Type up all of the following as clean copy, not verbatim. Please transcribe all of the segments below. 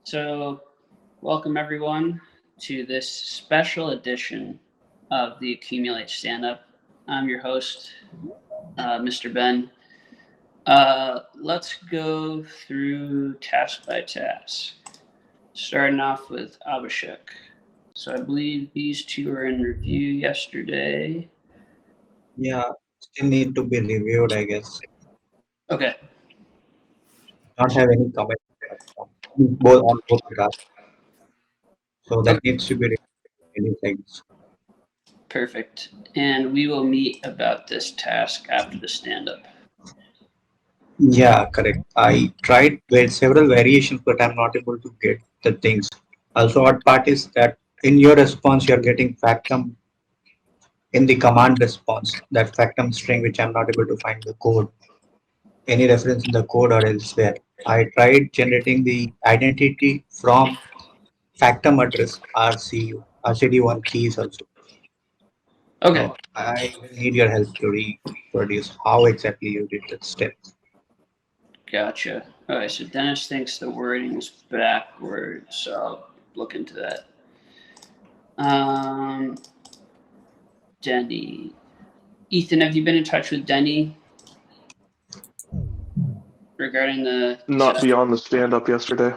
So, welcome everyone to this special edition of the Accumulate Stand-Up. I'm your host, Mr. Ben. Let's go through task by task, starting off with Abhishek. So I believe these two were in review yesterday. Yeah, still need to be reviewed, I guess. Okay. Don't have any comment both on both the tasks. So that Okay. needs to be reviewed things. Perfect. And we will meet about this task after the stand-up. Yeah, correct. I tried with several variations, but I'm not able to get the things. Also, odd part is that in your response, you're getting factum in the command response, that factum string, which I'm not able to find the code, any reference in the code or elsewhere. I tried generating the identity from factum address RCU, RCD1 keys also. Okay. So I need your help to reproduce how exactly you did that step. Gotcha. All right, so Dennis thinks the wording is backwards, so I'll look into that. Denny. Ethan, have you been in touch with Denny regarding the... Not beyond the stand-up yesterday.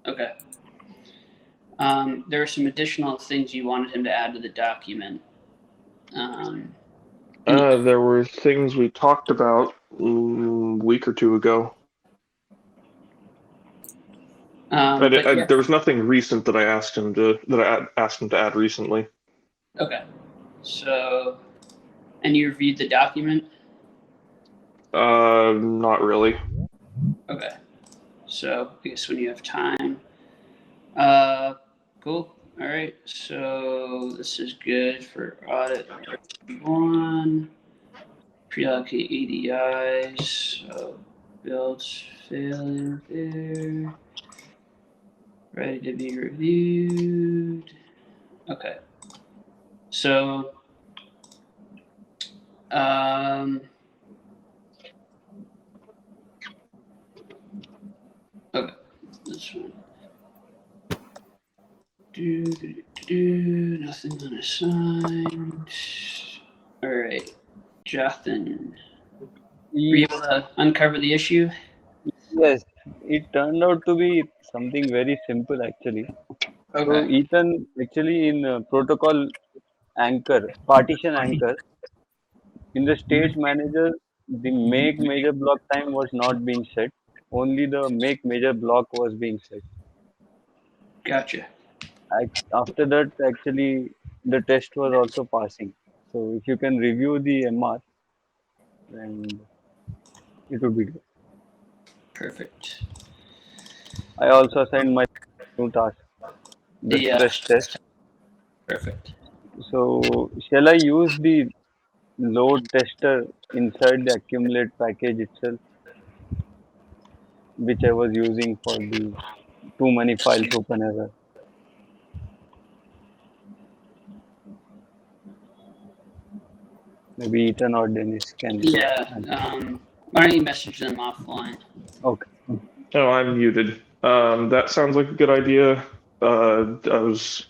Okay. There were some additional things you wanted him to add to the document. There were things we talked about a week or two ago. There was nothing recent that I asked him to add recently. Okay. So, and you reviewed the document? Not really. Okay. So I guess when you have time. Cool. All right. So this is good for audit 1. Pre-allocate ADIs. So builds failure there. Ready to be reviewed. Okay. So, okay, this one. Nothing unassigned. All right, Jonathan, were you able to uncover the issue? Yes, it turned out to be something very simple actually. So Okay. Ethan actually in protocol anchor, partition anchor, in the state manager, the make major block time was not being set. Only the make major block was being set. Gotcha. After that, actually, the test was also passing. So if you can review the MR, then it would be good. Perfect. I also assigned my new task, the stress test. Perfect. So shall I use the load tester inside the accumulate package itself, which I was using for the too many files open error? Maybe Ethan or Dennis can. Yeah. Why don't you message them offline? Okay. Oh, I'm muted. That sounds like a good idea. Dennis,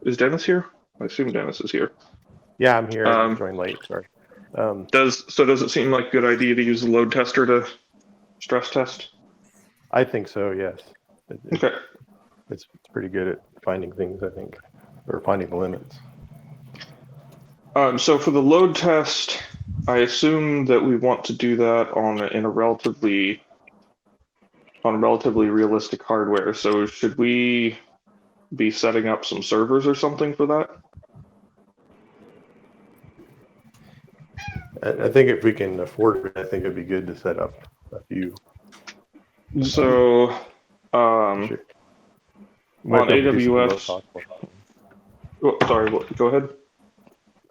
is Dennis here? I assume Dennis is here. Yeah, I'm here. I joined late. Sorry. Does it seem like a good idea to use the load tester to stress test? I think so. Yes. Okay. It's pretty good at finding things, I think, or finding the limits. So for the load test, I assume that we want to do that on relatively realistic hardware. So should we be setting up some servers or something for that? I think if we can afford it, I think it'd be good to set up a few. So, Sure. on AWS. Oh, sorry, go ahead.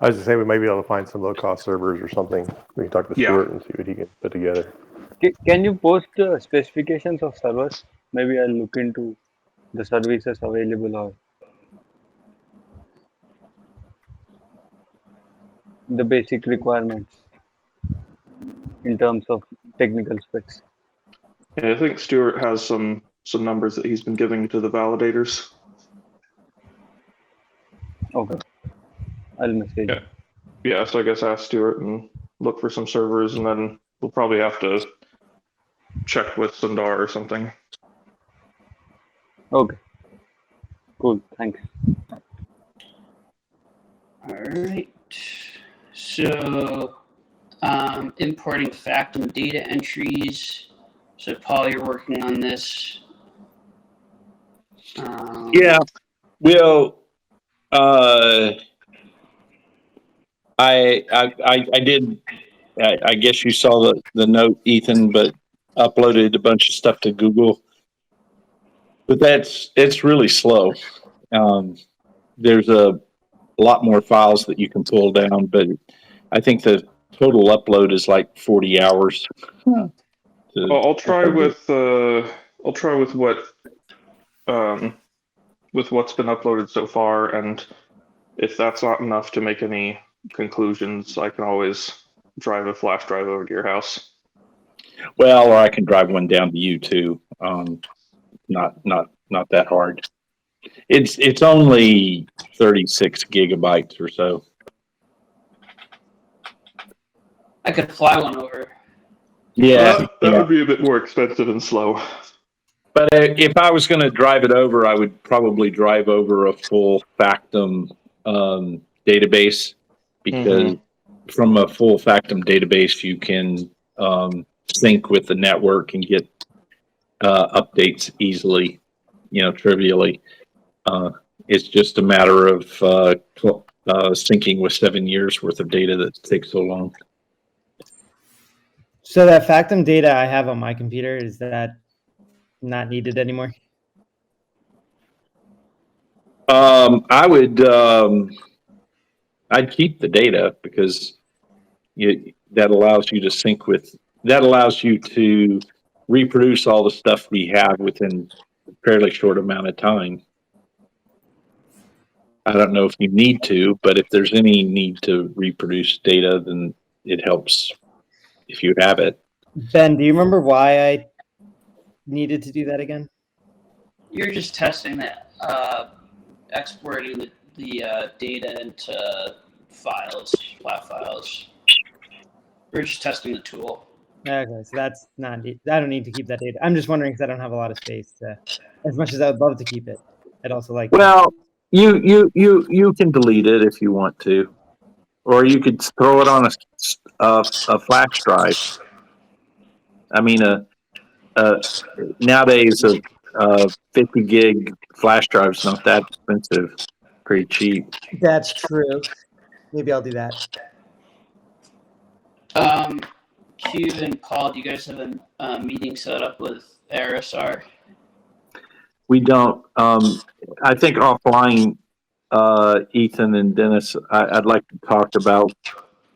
I was just saying we might be able to find some low-cost servers or something. We can talk to Stuart and see what he can put together. Can you post the specifications of servers? Maybe I'll look into the services available or the basic requirements in terms of technical specs. Yeah, I think Stuart has some numbers that he's been giving to the validators. Okay, I'll message. Yeah. Yeah, so I guess ask Stuart and look for some servers, and then we'll probably have to check with Sundar or something. Okay, cool. Thanks. All right. So, importing Factum data entries. So, Paul, you're working on this. Yeah. Well, I did. I guess you saw the note, Ethan, but uploaded a bunch of stuff to Google. But it's really slow. There's a lot more files that you can pull down, but I think the total upload is like 40 hours. I'll try with what's been uploaded so far, and if that's not enough to make any conclusions, I can always drive a flash drive over to your house. Well, or I can drive one down to you too. Not that hard. It's only 36 gigabytes or so. I could fly one over. Yeah, that would be a bit more expensive and slow. But if I was going to drive it over, I would probably drive over a full Factum database, because from a full Factum database, you can sync with the network and get updates easily, trivially. It's just a matter of syncing with 7 years worth of data that takes so long. So that Factum data I have on my computer, is that not needed anymore? I would, I'd keep the data, because that allows you to sync with, that allows you to reproduce all the stuff we have within a fairly short amount of time. I don't know if you need to, but if there's any need to reproduce data, then it helps if you have it. Ben, do you remember why I needed to do that again? You're just testing that, exporting the data into files, flat files. We're just testing the tool. Okay, so that's not need. I don't need to keep that data. I'm just wondering because I don't have a lot of space. As much as I would love to keep it, I'd also like. Well, you can delete it if you want to, or you could throw it on a flash drive. I mean, nowadays a 50 gig flash drive is not that expensive, pretty cheap. That's true. Maybe I'll do that. Q and Paul, do you guys have a meeting set up with RSR? We don't. I think offline, Ethan and Dennis, I'd like to talk about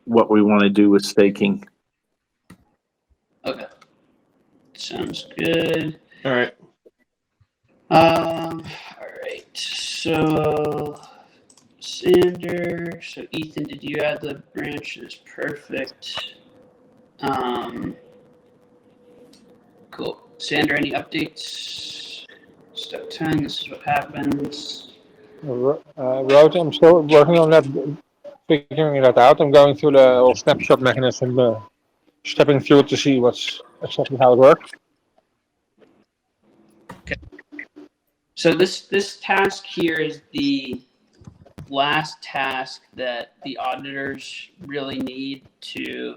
what we want to do with staking. Okay. Sounds good. All right. All right. So, Sander. So, Ethan, did you add the branches? Perfect. Cool. Sander, any updates? Step 10, this is what happens. Road, I'm still working on that, figuring that out. I'm going through the whole snapshot mechanism, stepping through it to see what's exactly how it works. Okay. So this task here is the last task that the auditors really need to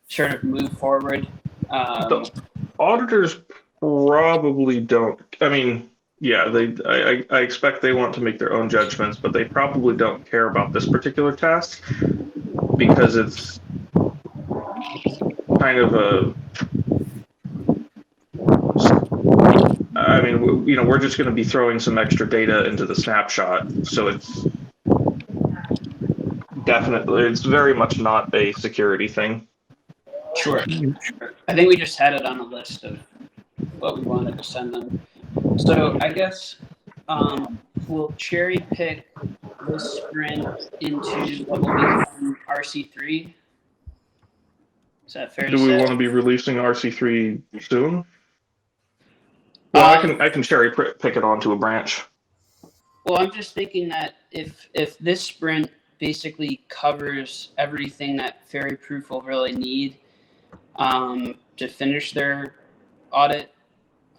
sort of move forward. The auditors probably don't. I mean, yeah, I expect they want to make their own judgments, but they probably don't care about this particular task because it's kind of a. I mean, we're just going to be throwing some extra data into the snapshot, so it's very much not a security thing. Sure. I think we just had it on a list of what we wanted to send them. So I guess we'll cherry pick this sprint into what will become RC3. Is that fair Do to we say? want to be releasing RC3 soon? Well, I can cherry pick it onto a branch. Well, I'm just thinking that if this sprint basically covers everything that Ferry Proof will really need to finish their audit,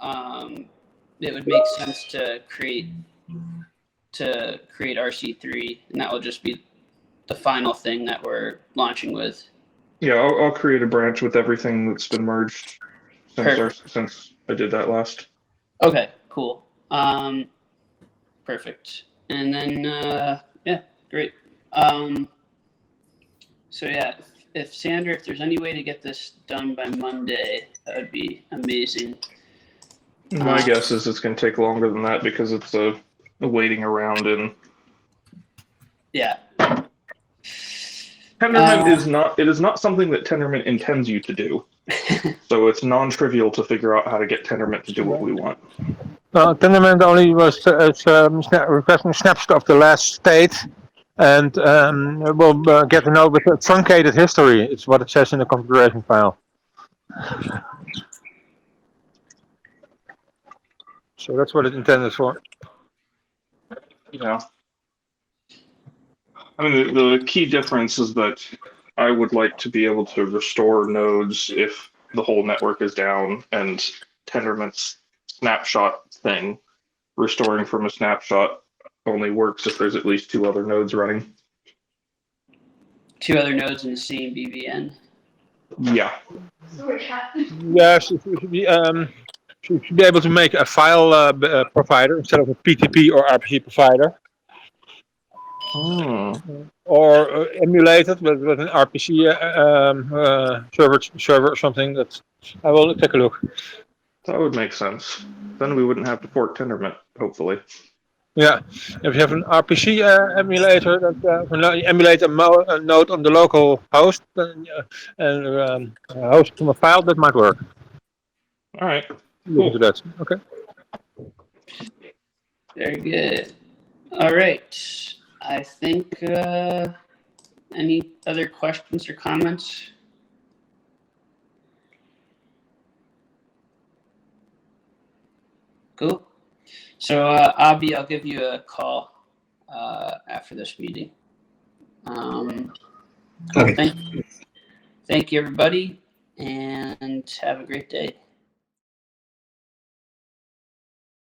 it would make sense to create RC3, and that will just be the final thing that we're launching with. Yeah, I'll create a branch with everything that's been merged since I did that last. Okay, cool. Perfect. And then yeah, great. So yeah, if Sandra, if there's any way to get this done by Monday, that would be amazing. My guess is it's going to take longer than that because it's a waiting around and Yeah. Tendermint is not something that Tendermint intends you to do. So it's non-trivial to figure out how to get Tendermint to do what we want. Well, Tendermint only was requesting a snapshot of the last state, and we'll get to know with a truncated history. It's what it says in the configuration file. So that's what it's intended for. Yeah. I mean, the key difference is that I would like to be able to restore nodes if the whole network is down, and Tendermint's snapshot thing, restoring from a snapshot, only works if there's at least 2 other nodes running. 2 other nodes in the same BVN. Yeah. Yes, you should be able to make a file provider instead of a PTP or RPG provider. Or emulate it with an RPC server or something. That I will take a look. That would make sense. Then we wouldn't have to fork Tendermint, hopefully. Yeah, if you have an RPC emulator that emulate a node on the local host and host from a file, that might work. All right. Look into that. Okay. Very good. All right. I think any other questions or comments? Cool. So Abhi, I'll give you a call after this meeting. Okay. Thank you, everybody, and have a great day.